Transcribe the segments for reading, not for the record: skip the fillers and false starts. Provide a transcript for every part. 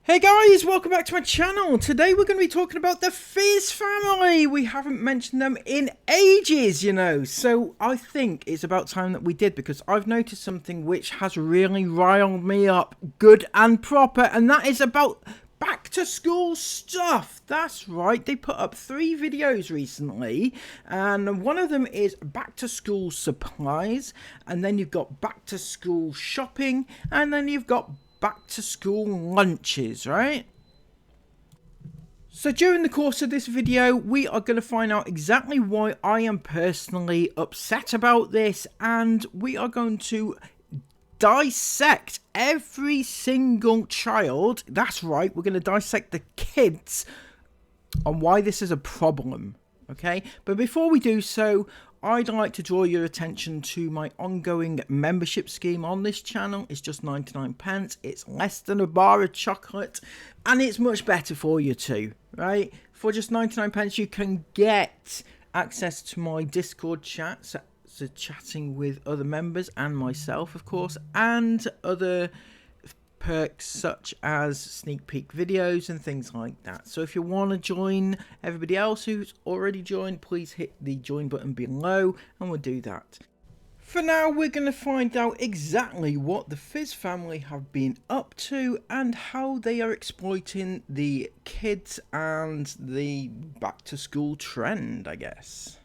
Hey guys, welcome back to my channel. Today we're going to be talking about the Fizz family. We haven't mentioned them in ages, you know. So I think it's about time that we did, because I've noticed something which has really riled me up good and proper. And that is about back to school stuff. That's right, they put up 3 videos recently, and one of them is back to school supplies, and then you've got back to school shopping, and then you've got back to school lunches, right? So during the course of this video, we are going to find out exactly why I am personally upset about this, and we are going to dissect every single child. That's right, we're going to dissect the kids on why this is a problem, okay? But before we do so, I'd like to draw your attention to my ongoing membership scheme on this channel. It's just 99p. It's less than a bar of chocolate, and it's much better for you too, right? For just 99p, you can get access to my Discord chats, so chatting with other members and myself, of course, and other perks such as sneak peek videos and things like that. So if you want to join everybody else who's already joined, please hit the join button below and we'll do that. For now, we're going to find out exactly what the Fizz family have been up to and how they are exploiting the kids and the back to school trend, I guess.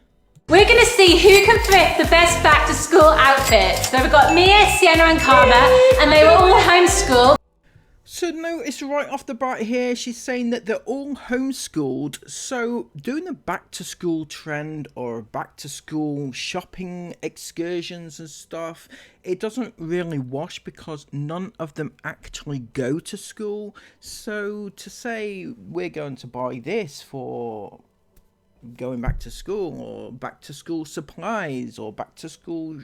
We're going to see who can thrift the best back to school outfits. So we've got Mia, Sienna and Karma, and they were all homeschooled. So notice right off the bat here, she's saying that they're all homeschooled. So doing a back to school trend or back to school shopping excursions and stuff, it doesn't really wash because none of them actually go to school. So to say we're going to buy this for going back to school, or back to school supplies, or back to school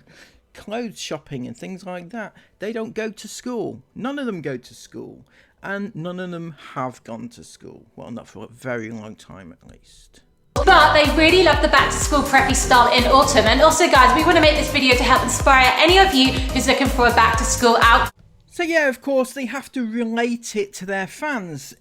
clothes shopping and things like that, they don't go to school. None of them go to school, and none of them have gone to school. Well, not for a very long time at least. But they really love the back to school preppy style in autumn. And also guys, we want to make this video to help inspire any of you who's looking for a back to school outfit. So yeah, of course they have to relate it to their fans.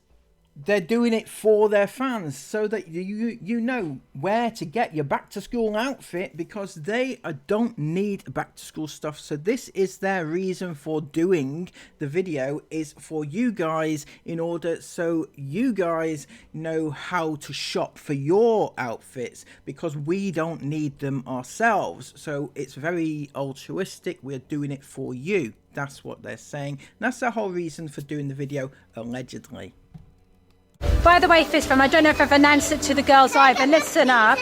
They're doing it for their fans so that you know where to get your back to school outfit, because they don't need back to school stuff. So this is their reason for doing the video, is for you guys, in order so you guys know how to shop for your outfits, because we don't need them ourselves. So it's very altruistic. We're doing it for you. That's what they're saying. That's the whole reason for doing the video, allegedly. By the way, Fizz fam, I don't know if I've announced it to the girls either. Listen up.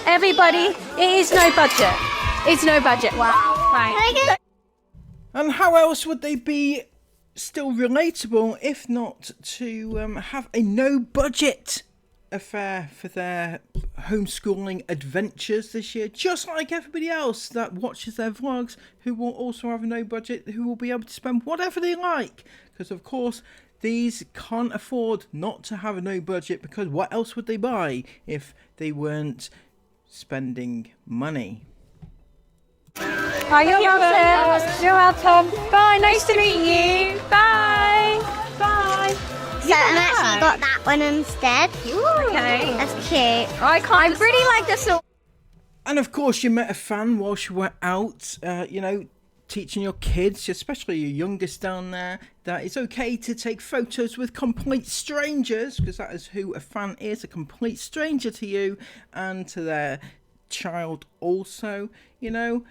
Everybody, it is no budget. It's no budget. Wow. Right. And how else would they be still relatable if not to have a no budget affair for their homeschooling adventures this year, just like everybody else that watches their vlogs, who will also have a no budget, who will be able to spend whatever they like, because of course these can't afford not to have a no budget, because what else would they buy if they weren't spending money? Oh, you're welcome. You're welcome. Bye. Nice to meet you. Bye. Bye. So I actually got that one instead. Ooh, okay. That's cute. I really like this. And of course you met a fan whilst you were out, you know, teaching your kids, especially your youngest down there, that it's okay to take photos with complete strangers, because that is who a fan is, a complete stranger to you and to their child also, you know.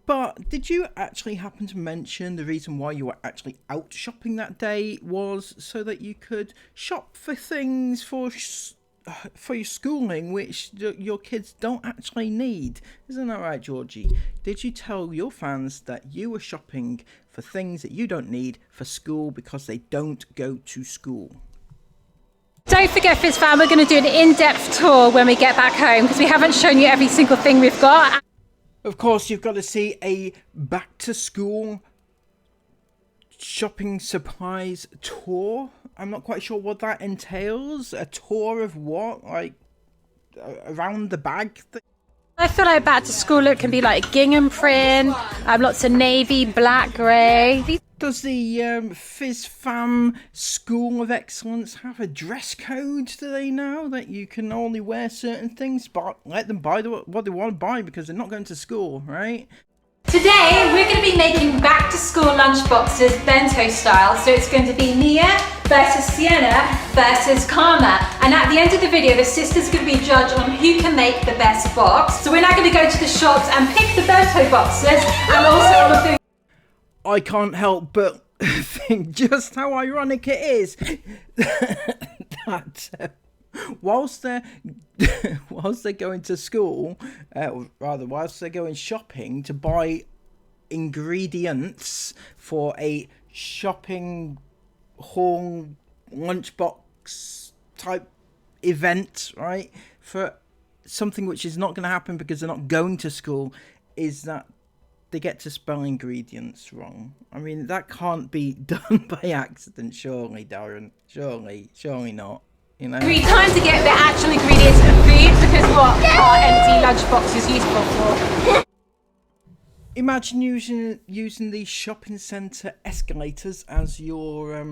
But did you actually happen to mention the reason why you were actually out shopping that day was so that you could shop for things for your schooling which your kids don't actually need? Isn't that right, Georgie? Did you tell your fans that you were shopping for things that you don't need for school because they don't go to school? Don't forget, Fizz fam, we're going to do an in-depth tour when we get back home, because we haven't shown you every single thing we've got. Of course, you've got to see a back to school shopping supplies tour. I'm not quite sure what that entails. A tour of what? Like around the bag thing? I feel like back to school look can be like gingham print, lots of navy, black, grey. Does the Fizz Fam School of Excellence have a dress code? Do they know that you can only wear certain things, but let them buy what they want to buy because they're not going to school, right? Today, we're going to be making back-to-school lunchboxes bento style. So it's going to be Mia versus Sienna versus Karma. And at the end of the video, the sisters are going to be judged on who can make the best box. So we're now going to go to the shops and pick the bento boxes and also all of the... I can't help but think just how ironic it is that whilst they're going to school, whilst they're going shopping to buy ingredients for a shopping haul lunchbox type event, right, for something which is not going to happen because they're not going to school, is that they get to spell ingredients wrong. I mean, that can't be done by accident, surely, Darren. Surely not. You know? Time to get the actual ingredients of food, because what are empty lunchboxes useful for? Imagine using the shopping centre escalators as your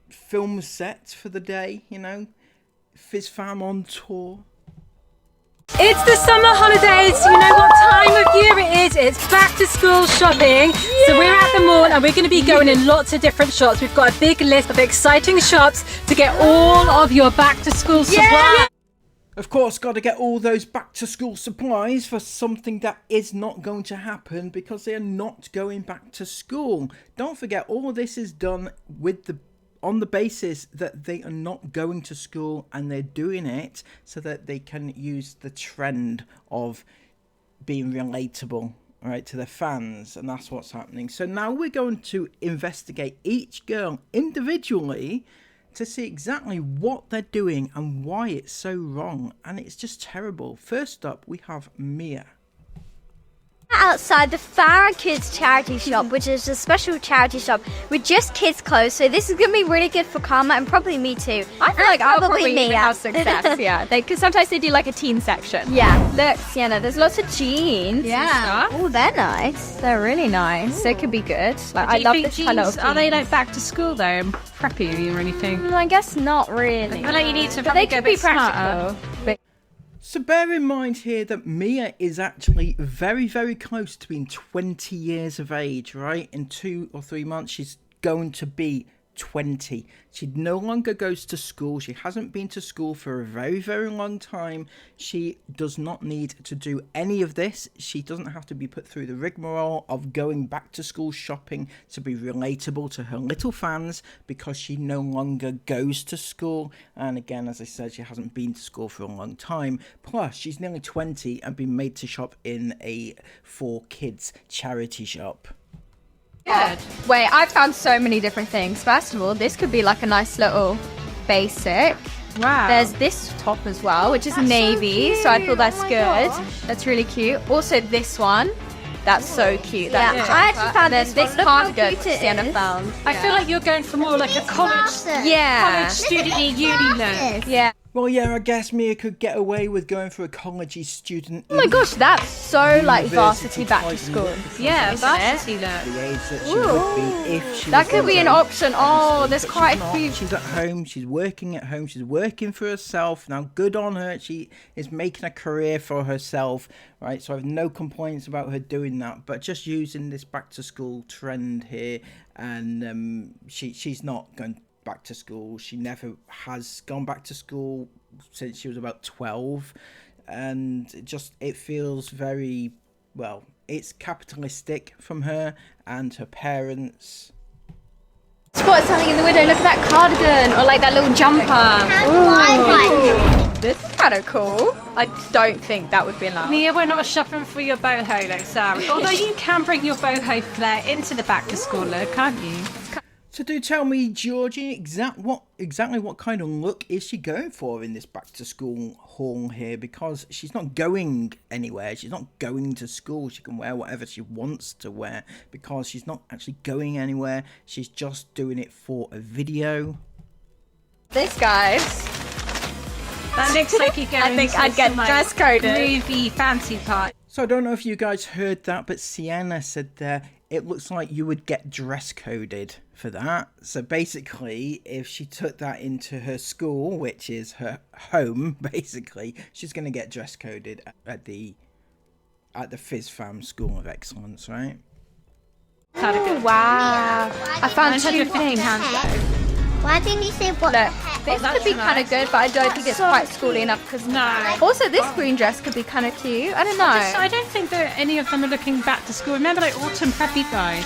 film set for the day, you know? Fizz Fam on tour. It's the summer holidays. You know what time of year it is. It's back to school shopping. Yeah. So we're at the mall and we're going to be going in lots of different shops. We've got a big list of exciting shops to get all of your back to school supplies. Yeah. Of course, got to get all those back to school supplies for something that is not going to happen because they are not going back to school. Don't forget, all of this is done on the basis that they are not going to school, and they're doing it so that they can use the trend of being relatable, right, to their fans, and that's what's happening. So now we're going to investigate each girl individually to see exactly what they're doing and why it's so wrong, and it's just terrible. First up, we have Mia. Outside the Farah Kids charity shop, which is a special charity shop with just kids' clothes. So this is going to be really good for Karma and probably me too. I feel like I'll probably Mia. have success, yeah. Because sometimes they do like a teen section. Yeah, look, Sienna, there's lots of jeans. Yeah. Oh, they're nice. They're really nice. They could be good. Like, I love this colour of jeans. Are they like back to school though and preppy or anything? I guess not really. I feel like you need to But they go a could be bit smarter. practical. So bear in mind here that Mia is actually very, very close to being 20 years of age, right? In 2 or 3 months, she's going to be 20. She no longer goes to school. She hasn't been to school for a very, very long time. She does not need to do any of this. She doesn't have to be put through the rigmarole of going back to school shopping to be relatable to her little fans because she no longer goes to school. And again, as I said, she hasn't been to school for a long time. Plus, she's nearly 20 and been made to shop in a for kids charity shop. Good. Wait, I've found so many different things. First of all, this could be like a nice little basic. Wow. There's this top as well, which is navy, so I feel that's good. That's really cute. Also this one. That's so cute. Yeah, That's I actually found There's this this one. Look how cardigan cute it Sienna is. found. I feel like you're going for more like a college Yeah. student-y uni look. Yeah. Well, yeah, I guess Mia could get away with going for a college student. Oh my gosh, that's so like varsity back to school. Yeah, Isn't it? varsity look. The age that she would be if she That was could be an older. option. Oh, there's But quite she's a not. few. She's at home. She's working at home. She's working for herself. Now, good on her. She is making a career for herself, right? So I have no complaints about her doing that. But just using this back to school trend here, and she's not going back to school. She never has gone back to school since she was about 12, and it feels very, well, it's capitalistic from her and her parents. Spot something in the window. Look at that cardigan or like that little jumper. This is kind of cool. I don't think that would be enough. Mia, we're not shopping for your boho look, Sarah. Although you can bring your boho flair into the back to school look, can't you? So do tell me, Georgie, exactly what kind of look is she going for in this back to school haul here? Because she's not going anywhere. She's not going to school. She can wear whatever she wants to wear because she's not actually going anywhere. She's just doing it for a video. This, guys. That looks like you're going I think to I'd get some, like, dress coded. movie fancy party. So I don't know if you guys heard that, but Sienna said there, it looks like you would get dress coded for that. So basically, if she took that into her school, which is her home, basically, she's going to get dress coded at the Fizz Fam School of Excellence, right? Wow. I found two things. Why didn't you say what? Look, this could be kind of good, but I don't think it's quite schooly enough because Also, this green dress could be kind of cute. I don't know. I don't think that any of them are looking back to school. Remember, like autumn preppy guide.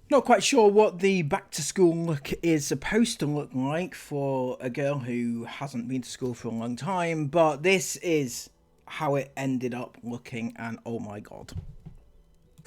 Not quite sure what the back to school look is supposed to look like for a girl who hasn't been to school for a long time, but this is how it ended up looking, and oh my god.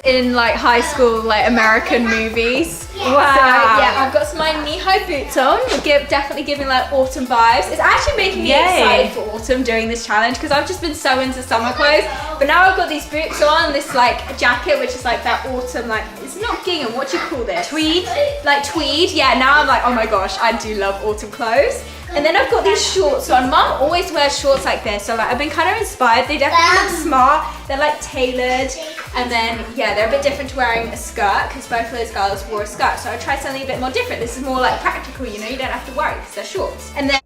In like high school, like American movies. Wow. So yeah, I've got some my knee-high boots on. Definitely giving like autumn vibes. It's actually making me excited for autumn doing this challenge because I've just been so into summer clothes. But now I've got these boots on, this like jacket, which is like that autumn, like it's not gingham. What do you call this? Tweed. Like tweed. Yeah. Now I'm like, oh my gosh, I do love autumn clothes. And then I've got these shorts on. Mum always wears shorts like this, so like I've been kind of inspired. They definitely look smart. They're like tailored, and then yeah, they're a bit different to wearing a skirt because both of those girls wore a skirt. So I tried something a bit more different. This is more like practical, you know. You don't have to worry because they're shorts. And then.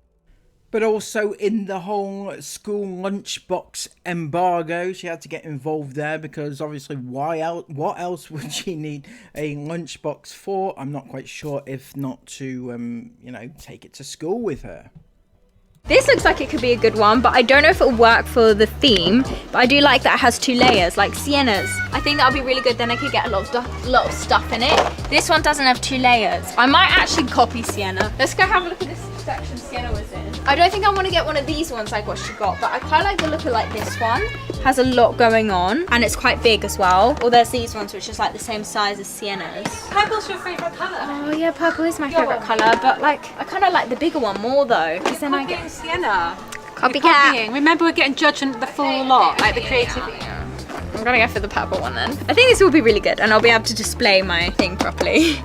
But also in the whole school lunchbox embargo, she had to get involved there because obviously what else would she need a lunchbox for? I'm not quite sure, if not to, you know, take it to school with her. This looks like it could be a good one, but I don't know if it'll work for the theme. But I do like that it has 2 layers, like siennas. I think that'll be really good. Then I could get a lot of stuff in it. This one doesn't have 2 layers. I might actually copy Sienna. Let's go have a look at this section Sienna was in. I don't think I want to get one of these ones like what she got, but I quite like the look of like this one. Has a lot going on, and it's quite big as well. Or there's these ones which is like the same size as Sienna's. Purple's your favourite colour. Oh yeah, purple is my favourite colour, but like I kind of like the bigger one more though. Because then I get Sienna. Copycat. Remember, we're getting judged on the full lot, like the creativity. I'm gonna go for the purple one then. I think this will be really good, and I'll be able to display my thing properly.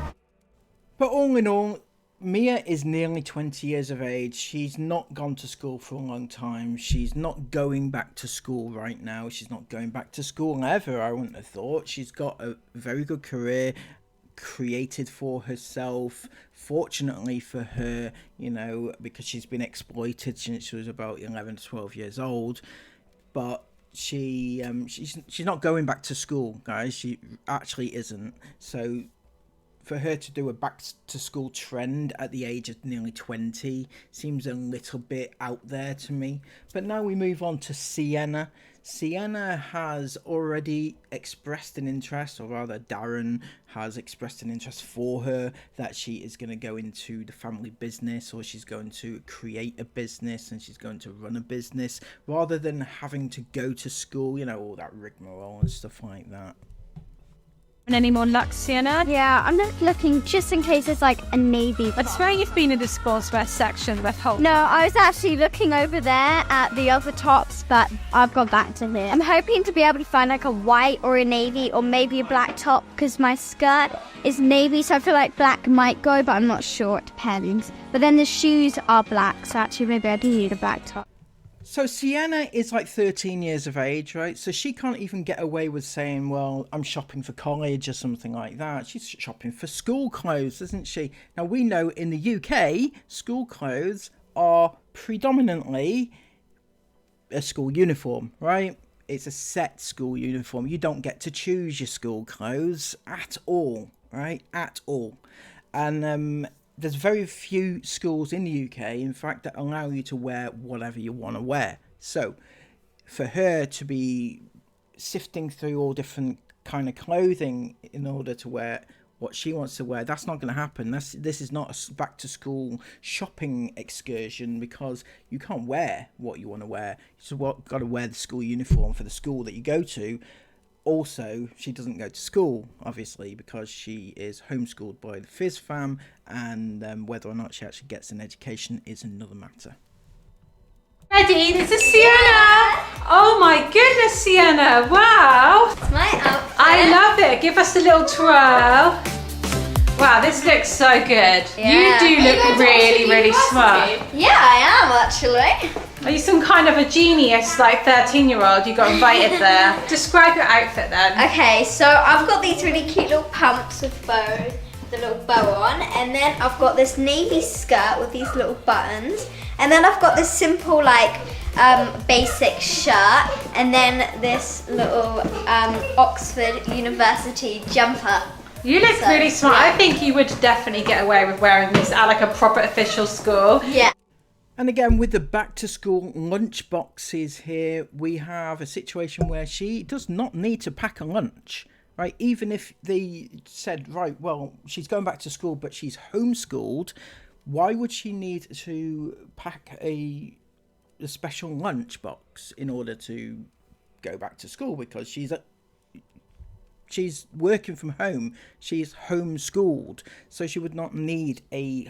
But all in all, Mia is nearly 20 years of age. She's not gone to school for a long time. She's not going back to school right now. She's not going back to school ever, I wouldn't have thought. She's got a very good career created for herself. Fortunately for her, you know, because she's been exploited since she was about 11 to 12 years old. But she's not going back to school, guys. She actually isn't. So for her to do a back to school trend at the age of nearly 20 seems a little bit out there to me. But now we move on to Sienna. Sienna has already expressed an interest, or rather Darren has expressed an interest for her, that she is going to go into the family business, or she's going to create a business and she's going to run a business rather than having to go to school, you know, all that rigmarole and stuff like that. And any more luck, Sienna? Yeah, I'm just looking just in case there's like a navy. I swear you've been in the sportswear section with Hope. No, I was actually looking over there at the other tops, but I've gone back to here. I'm hoping to be able to find like a white or a navy or maybe a black top because my skirt is navy, so I feel like black might go, but I'm not sure. It depends. But then the shoes are black, so actually maybe I do need a black top. So Sienna is like 13 years of age, right? So she can't even get away with saying, well, I'm shopping for college or something like that. She's shopping for school clothes, isn't she? Now, we know in the UK, school clothes are predominantly a school uniform, right? It's a set school uniform. You don't get to choose your school clothes at all, right? At all. And there's very few schools in the UK, in fact, that allow you to wear whatever you want to wear. So for her to be sifting through all different kind of clothing in order to wear what she wants to wear, that's not going to happen. This is not a back to school shopping excursion, because you can't wear what you want to wear. You've got to wear the school uniform for the school that you go to. Also, she doesn't go to school, obviously, because she is homeschooled by the Fizz fam, and whether or not she actually gets an education is another matter. Ready? This is Sienna! Oh my goodness, Sienna! Wow! It's my outfit. I love it. Give us a little twirl. Wow, this looks so good. Yeah. You do look really, really smart. Yeah, I am actually. Are you some kind of a genius, like 13-year-old? You got invited there. Describe your outfit then. Okay, so I've got these really cute little pumps with bows, the little bow on, and then I've got this navy skirt with these little buttons, and then I've got this simple like basic shirt, and then this little Oxford University jumper. You look really smart. I think you would definitely get away with wearing this at like a proper official school. Yeah. And again, with the back to school lunch boxes here, we have a situation where she does not need to pack a lunch, right? Even if they said, right, well, she's going back to school, but she's homeschooled, why would she need to pack a special lunch box in order to go back to school? Because she's working from home, she's homeschooled, so she would not need a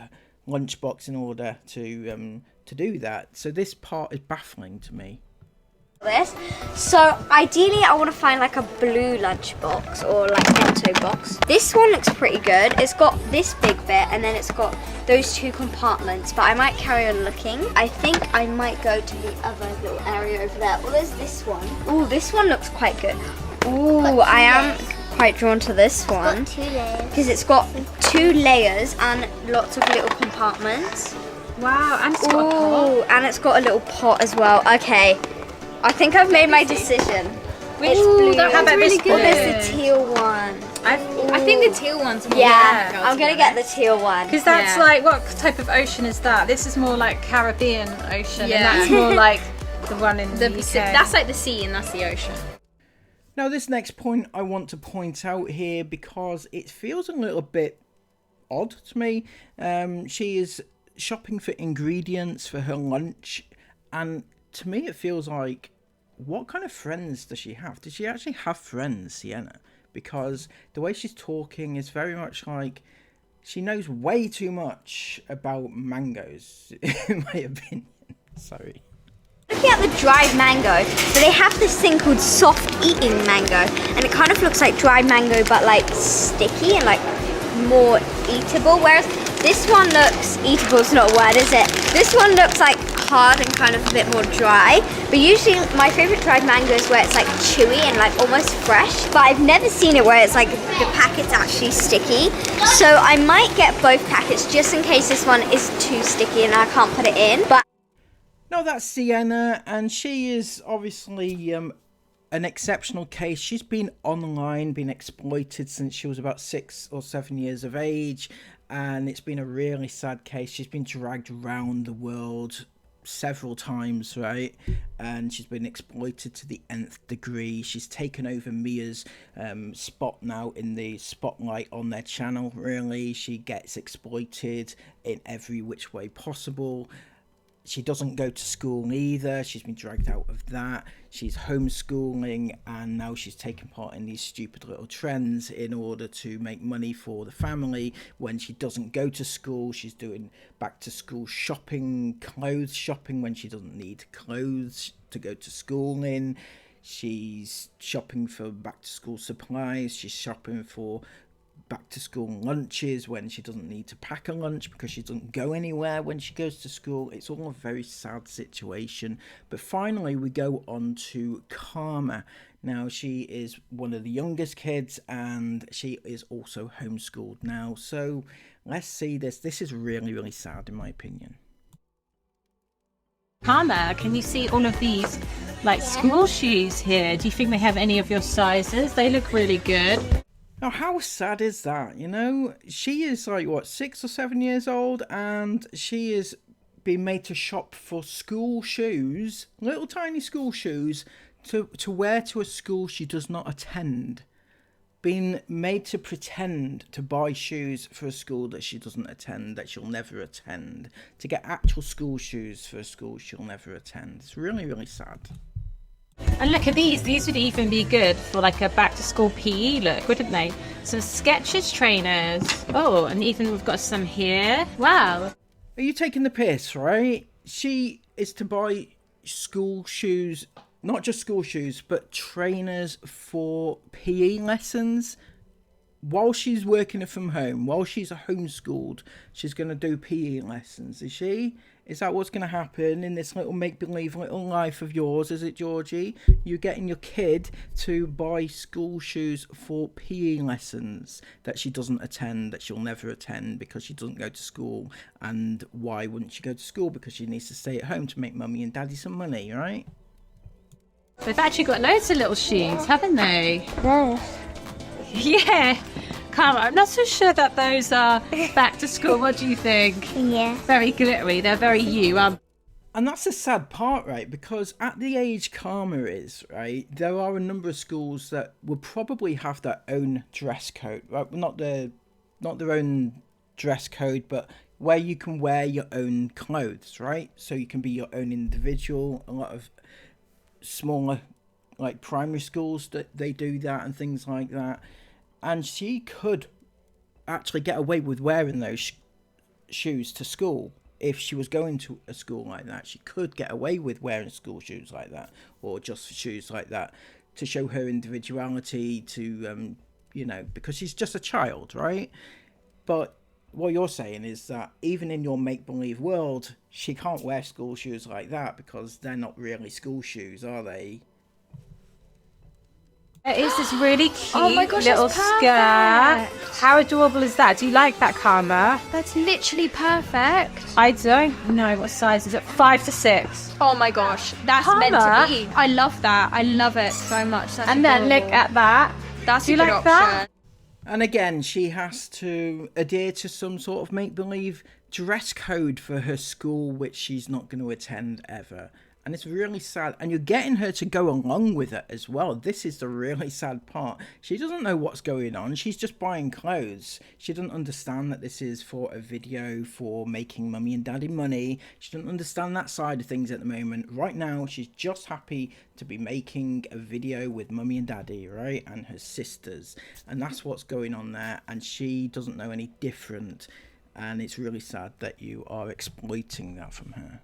lunchbox in order to do that. So this part is baffling to me. So ideally I want to find like a blue lunchbox or like bento box. This one looks pretty good. It's got this big bit and then it's got those two compartments, but I might carry on looking. I think I might go to the other little area over there. Oh, there's this one. Oh, this one looks quite good. Oh, I am quite drawn to this one. It's got 2 layers. Because it's got 2 layers and lots of little compartments. Wow, and it's got a pot. Oh, and it's got a little pot as well. Okay, I think I've made my decision. Which blue. How about this blue? Oh, there's the teal one. I think the teal one's more Yeah, difficult, I'm to gonna be get the teal one. Because that's Yeah. like, what type of ocean is that? This is more like Caribbean Ocean, Yeah. and that's more like the one in the, The UK. Pacific, that's like the sea and that's the ocean. Now, this next point I want to point out here because it feels a little bit odd to me. She is shopping for ingredients for her lunch, and to me it feels like, what kind of friends does she have? Does she actually have friends, Sienna? Because the way she's talking is very much like she knows way too much about mangoes, in my opinion. Sorry. Looking at the dried mango, so they have this thing called soft eating mango, and it kind of looks like dried mango but like sticky and like more eatable, whereas this one looks, eatable is not a word, is it? This one looks like hard and kind of a bit more dry, but usually my favourite dried mango is where it's like chewy and like almost fresh, but I've never seen it where it's like the packet's actually sticky, so I might get both packets just in case this one is too sticky and I can't put it in. But No, that's Sienna, and she is obviously an exceptional case. She's been online, been exploited since she was about 6 or 7 years of age, and it's been a really sad case. She's been dragged around the world several times, right? And she's been exploited to the nth degree. She's taken over Mia's spot now in the spotlight on their channel, really. She gets exploited in every which way possible. She doesn't go to school either. She's been dragged out of that. She's homeschooling, and now she's taking part in these stupid little trends in order to make money for the family. When she doesn't go to school, she's doing back to school shopping, clothes shopping when she doesn't need clothes to go to school in. She's shopping for back to school supplies. She's shopping for back to school lunches when she doesn't need to pack a lunch because she doesn't go anywhere when she goes to school. It's all a very sad situation. But finally we go on to Karma. Now she is one of the youngest kids and she is also homeschooled now. So let's see this. This is really, really sad in my opinion. Karma, can you see all of these like school shoes here? Do you think they have any of your sizes? They look really good. Now, how sad is that? You know, she is like, what, 6 or 7 years old, and she is being made to shop for school shoes, little tiny school shoes, to wear to a school she does not attend. Being made to pretend to buy shoes for a school that she doesn't attend, that she'll never attend, to get actual school shoes for a school she'll never attend. It's really, really sad. And look at these. These would even be good for like a back to school PE look, wouldn't they? Some Skechers trainers. Oh, and even we've got some here. Wow. Are you taking the piss, right? She is to buy school shoes, not just school shoes, but trainers for PE lessons. while she's working from home, while she's homeschooled, she's going to do PE lessons, is she? Is that what's going to happen in this little make-believe little life of yours, is it, Georgie? You're getting your kid to buy school shoes for PE lessons that she doesn't attend, that she'll never attend because she doesn't go to school. And why wouldn't she go to school? Because she needs to stay at home to make mummy and daddy some money, right? They've actually got loads of little shoes, haven't they? Yes. Yeah. Karma, I'm not so sure that those are back to school. What do you think? Yeah. Very glittery. They're very you. And that's the sad part, right? Because at the age Karma is, right, there are a number of schools that will probably have their own dress code. Right? Not their own dress code, but where you can wear your own clothes, right? So you can be your own individual. A lot of smaller, like primary schools, that they do that and things like that. And she could actually get away with wearing those shoes to school. If she was going to a school like that, she could get away with wearing school shoes like that, or just shoes like that, to show her individuality, to, you know, because she's just a child, right? But what you're saying is that even in your make-believe world, she can't wear school shoes like that because they're not really school shoes, are they? It is this really cute gosh, little that's skirt. perfect. How adorable is that? Do you like that, Karma? That's literally perfect. I don't know what size is it. 5 to 6. Oh my gosh, that's Karma. meant to be. I love that. I love it so much. That's And then look adorable. at that. That's Do a you good like that? option. And again, she has to adhere to some sort of make-believe dress code for her school, which she's not going to attend ever. And it's really sad. And you're getting her to go along with it as well. This is the really sad part. She doesn't know what's going on. She's just buying clothes. She doesn't understand that this is for a video for making mummy and daddy money. She doesn't understand that side of things at the moment. Right now, she's just happy to be making a video with mummy and daddy, right? And her sisters. And that's what's going on there. And she doesn't know any different. And it's really sad that you are exploiting that from her.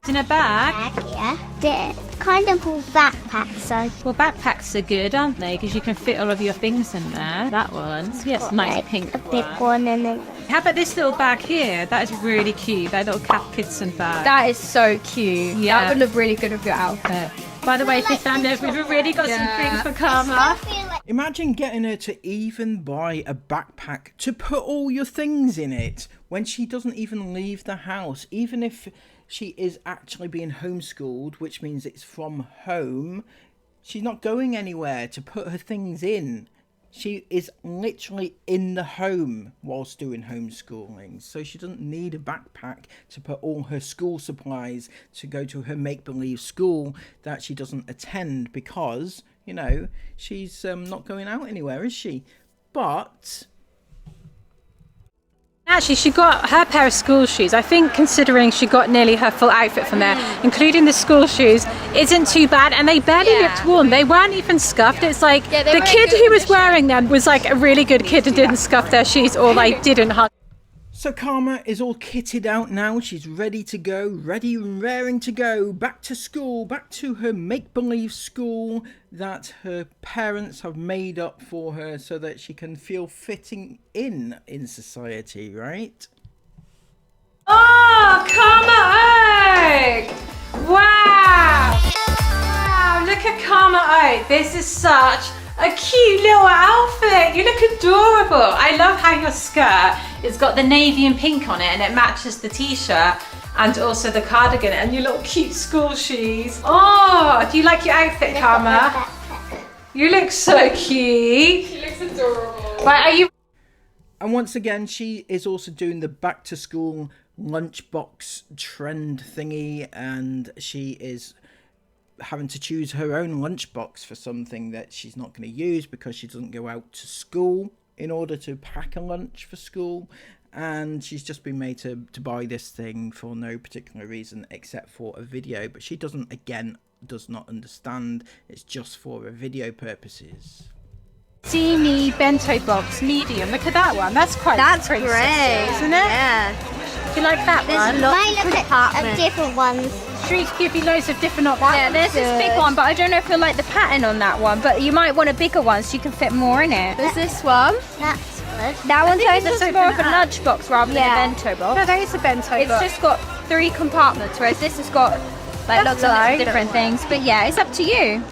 In a bag. Yeah. They're kind of all backpacks, so Well, backpacks are good, aren't they? Because you can fit all of your things in there. That one. Yes, nice like pink a big one and then How about this little bag here? That is really cute. That little Kath Kidson bag. That is so cute. Yeah. That would look really good with your outfit. By the way, if you found it, we've already got some things for Karma. Imagine getting her to even buy a backpack to put all your things in it when she doesn't even leave the house. Even if she is actually being homeschooled, which means it's from home, she's not going anywhere to put her things in. She is literally in the home whilst doing homeschooling. So she doesn't need a backpack to put all her school supplies to go to her make-believe school that she doesn't attend because, you know, she's not going out anywhere, is she? But Actually, she got her pair of school shoes. I think considering she got nearly her full outfit from there, including the school shoes, isn't too bad. And they barely looked worn. They weren't even scuffed. It's like they the were in kid good who was condition. wearing them was like a really good kid and didn't scuff their shoes, or they didn't hug. so Karma is all kitted out now. She's ready to go, ready and raring to go back to school, back to her make-believe school that her parents have made up for her so that she can feel fitting in society, right? Oh, Karma Oak! Wow! Wow, look at Karma Oak. This is such a cute little outfit. You look adorable. I love how your skirt has got the navy and pink on it and it matches the t-shirt and also the cardigan and your little cute school shoes. Oh, do you like your outfit, Karma? You look so cute. She looks adorable. Right, are you... And once again, she is also doing the back to school lunchbox trend thingy, and she is having to choose her own lunchbox for something that she's not going to use because she doesn't go out to school in order to pack a lunch for school. And she's just been made to buy this thing for no particular reason except for a video. But she does not understand it's just for a video purposes. Steamy bento box, medium. Look at that one. That's quite princessy, isn't it? Yeah. Do you like that There's one? lots of different ones. tree to give you loads of different options. Yeah, there's this big one, but I don't know if you'll like the pattern on that one. But you might want a bigger one so you can fit more in it. There's this one. That's good. That one's this more of a open lunchbox rather than a bento box. No, that is a bento It's box. just got 3 compartments, whereas this has got like lots of different things. But yeah, it's up to you.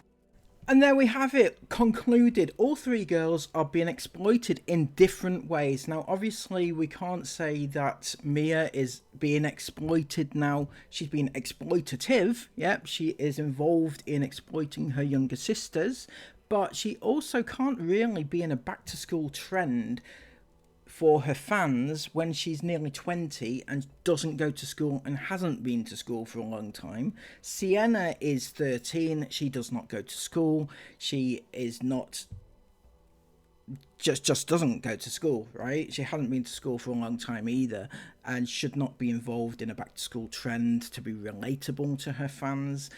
And there we have it, concluded. All 3 girls are being exploited in different ways. Now, obviously, we can't say that Mia is being exploited now. She's being exploitative. Yep, she is involved in exploiting her younger sisters. But she also can't really be in a back-to-school trend for her fans when she's nearly 20 and doesn't go to school and hasn't been to school for a long time. Sienna is 13. She does not go to school. She is not... Just doesn't go to school, right? She hasn't been to school for a long time either and should not be involved in a back-to-school trend to be relatable to her fans.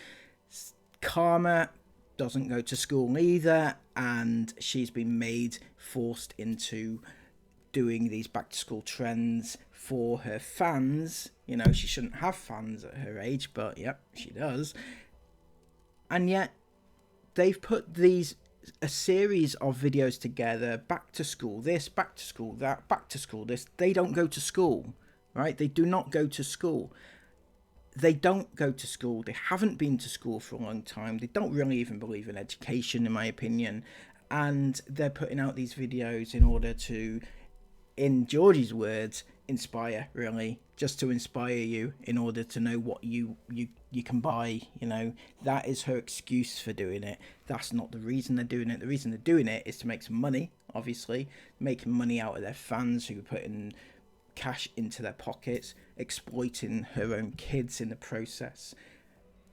Karma doesn't go to school either, and she's been forced into doing these back to school trends for her fans. You know, she shouldn't have fans at her age, but yep, she does. And yet they've put a series of videos together, back to school this, back to school that, back to school this. They don't go to school, right? They do not go to school. They don't go to school. They haven't been to school for a long time. They don't really even believe in education, in my opinion. And they're putting out these videos in order to, in Georgie's words, inspire, really. Just to inspire you in order to know what you can buy, you know. That is her excuse for doing it. That's not the reason they're doing it. The reason they're doing it is to make some money, obviously. Making money out of their fans who are putting cash into their pockets, exploiting her own kids in the process,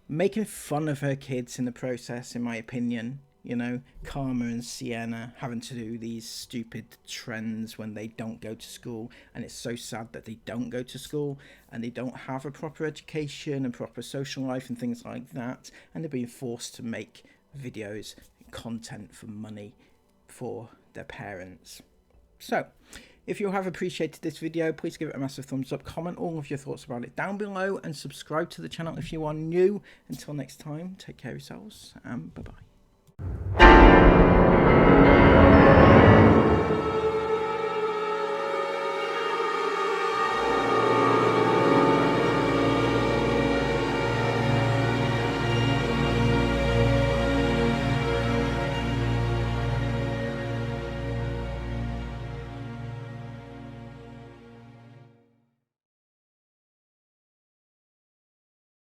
making fun of her kids in the process, in my opinion. You know, Karma and Sienna having to do these stupid trends when they don't go to school, and it's so sad that they don't go to school and they don't have a proper education and proper social life and things like that, and they're being forced to make videos and content for money for their parents. So if you have appreciated this video, please give it a massive thumbs up, comment all of your thoughts about it down below, and subscribe to the channel if you are new. Until next time, take care of yourselves and bye bye.